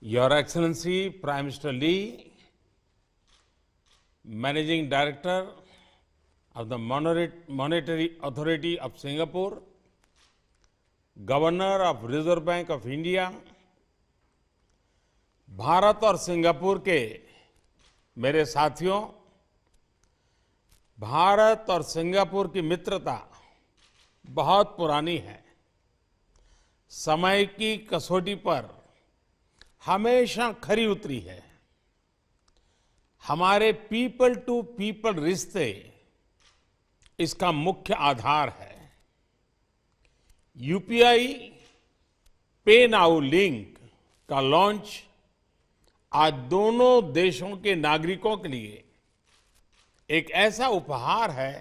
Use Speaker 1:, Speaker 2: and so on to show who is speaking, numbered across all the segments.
Speaker 1: Your Excellency, Prime Minister Lee, Managing Director of the Monetary Authority of Singapore, Governor of Reserve Bank of India, Bharat और Singapore के मेरे साथियों, भारत और Singapore की मित्रता बहुत पुरानी है। समय की कसौटी पर हमेशा खरी उतरी है। हमारे पीपल टू पीपल रिश्ते इसका मुख्य आधार है। यूपीआई पे नाउ लिंक का लॉन्च आज दोनों देशों के नागरिकों के लिए एक ऐसा उपहार है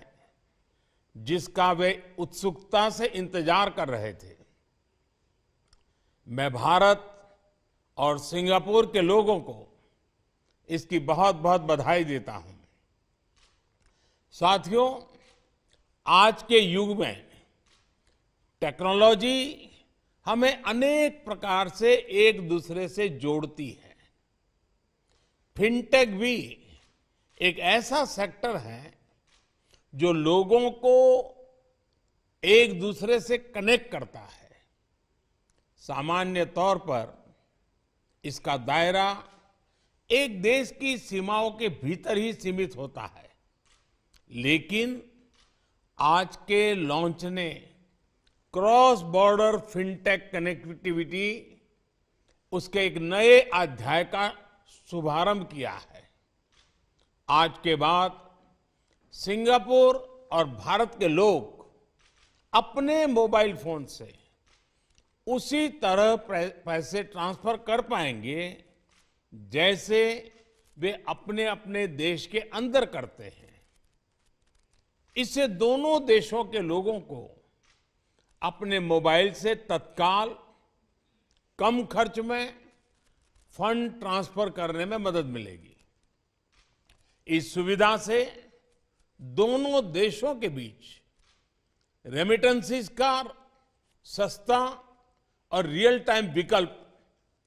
Speaker 1: जिसका वे उत्सुकता से इंतजार कर रहे थे। मैं भारत और सिंगापुर के लोगों को इसकी बहुत बहुत बधाई देता हूं। साथियों, आज के युग में टेक्नोलॉजी हमें अनेक प्रकार से एक दूसरे से जोड़ती है। फिनटेक भी एक ऐसा सेक्टर है जो लोगों को एक दूसरे से कनेक्ट करता है। सामान्य तौर पर इसका दायरा एक देश की सीमाओं के भीतर ही सीमित होता है, लेकिन आज के लॉन्च ने क्रॉस बॉर्डर फिनटेक कनेक्टिविटी उसके एक नए अध्याय का शुभारंभ किया है। आज के बाद सिंगापुर और भारत के लोग अपने मोबाइल फोन से उसी तरह पैसे ट्रांसफर कर पाएंगे जैसे वे अपने अपने देश के अंदर करते हैं। इससे दोनों देशों के लोगों को अपने मोबाइल से तत्काल कम खर्च में फंड ट्रांसफर करने में मदद मिलेगी। इस सुविधा से दोनों देशों के बीच रेमिटेंसेस का सस्ता और रियल टाइम विकल्प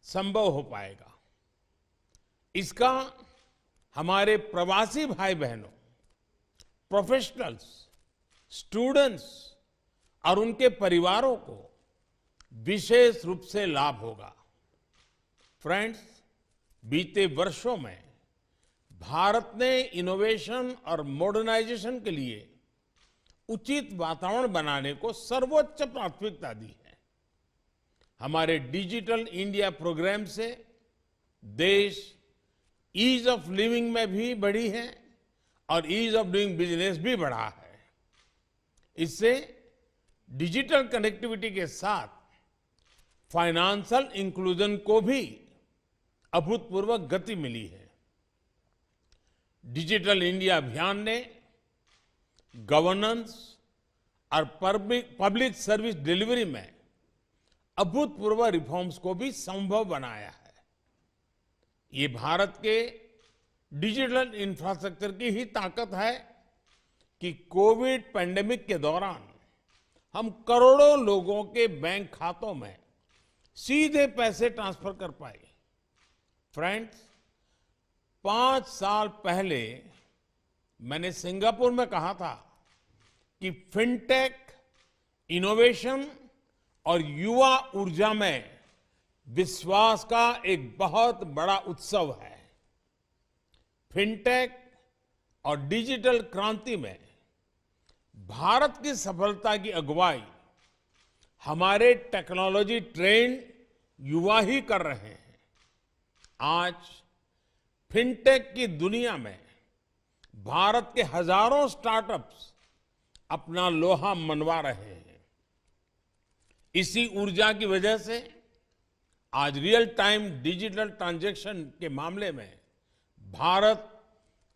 Speaker 1: संभव हो पाएगा। इसका हमारे प्रवासी भाई बहनों, प्रोफेशनल्स, स्टूडेंट्स और उनके परिवारों को विशेष रूप से लाभ होगा। फ्रेंड्स, बीते वर्षों में भारत ने इनोवेशन और मॉडर्नाइजेशन के लिए उचित वातावरण बनाने को सर्वोच्च प्राथमिकता दी है। हमारे डिजिटल इंडिया प्रोग्राम से देश ईज ऑफ लिविंग में भी बढ़ी है और ईज ऑफ डूइंग बिजनेस भी बढ़ा है। इससे डिजिटल कनेक्टिविटी के साथ फाइनेंशियल इंक्लूजन को भी अभूतपूर्व गति मिली है। डिजिटल इंडिया अभियान ने गवर्नेंस और पब्लिक सर्विस डिलीवरी में अभूतपूर्व रिफॉर्म्स को भी संभव बनाया है। ये भारत के डिजिटल इंफ्रास्ट्रक्चर की ही ताकत है कि कोविड पैंडेमिक के दौरान हम करोड़ों लोगों के बैंक खातों में सीधे पैसे ट्रांसफर कर पाए। फ्रेंड्स, 5 साल पहले मैंने सिंगापुर में कहा था कि फिनटेक, इनोवेशन और युवा ऊर्जा में विश्वास का एक बहुत बड़ा उत्सव है। फिनटेक और डिजिटल क्रांति में भारत की सफलता की अगुवाई हमारे टेक्नोलॉजी ट्रेंड युवा ही कर रहे हैं। आज फिनटेक की दुनिया में भारत के हजारों स्टार्टअप्स अपना लोहा मनवा रहे हैं। इसी ऊर्जा की वजह से आज रियल टाइम डिजिटल ट्रांजैक्शन के मामले में भारत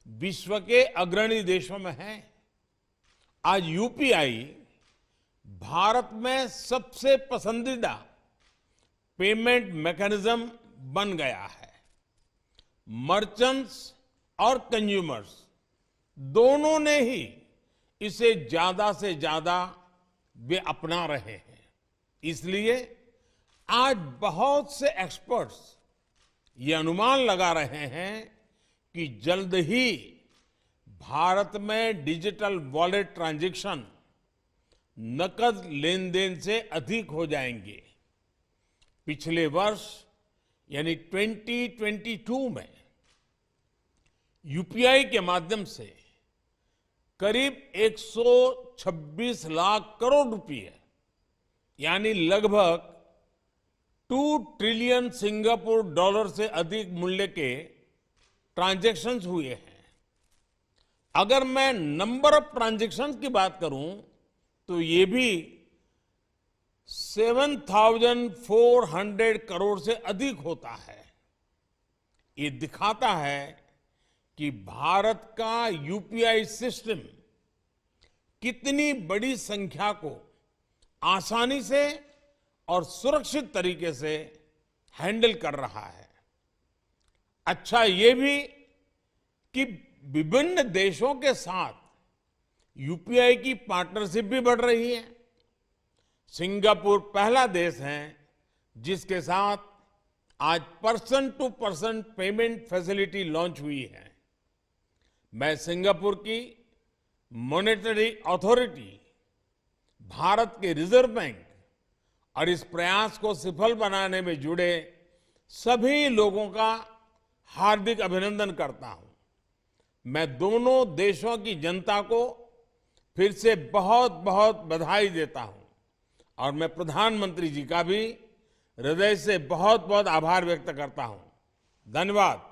Speaker 1: विश्व के अग्रणी देशों में है। आज यूपीआई भारत में सबसे पसंदीदा पेमेंट मैकेनिज्म बन गया है। मर्चेंट्स और कंज्यूमर्स दोनों ने ही इसे ज्यादा से ज्यादा वे अपना रहे हैं। इसलिए आज बहुत से एक्सपर्ट्स ये अनुमान लगा रहे हैं कि जल्द ही भारत में डिजिटल वॉलेट ट्रांजैक्शन नकद लेन-देन से अधिक हो जाएंगे। पिछले वर्ष यानी 2022 में यूपीआई के माध्यम से करीब 126 लाख करोड़ रुपए यानी लगभग 2 ट्रिलियन सिंगापुर डॉलर से अधिक मूल्य के ट्रांजैक्शंस हुए हैं। अगर मैं नंबर ऑफ ट्रांजैक्शंस की बात करूं तो ये भी 7,400 करोड़ से अधिक होता है। ये दिखाता है कि भारत का यूपीआई सिस्टम कितनी बड़ी संख्या को आसानी से और सुरक्षित तरीके से हैंडल कर रहा है। अच्छा ये भी कि विभिन्न देशों के साथ यूपीआई की पार्टनरशिप भी बढ़ रही है। सिंगापुर पहला देश है जिसके साथ आज person to person payment facility launch हुई है। मैं सिंगापुर की मॉनेटरी अथॉरिटी, भारत के रिजर्व बैंक और इस प्रयास को सफल बनाने में जुड़े सभी लोगों का हार्दिक अभिनंदन करता हूं। मैं दोनों देशों की जनता को फिर से बहुत बहुत बधाई देता हूं और मैं प्रधानमंत्री जी का भी हृदय से बहुत बहुत आभार व्यक्त करता हूं। धन्यवाद।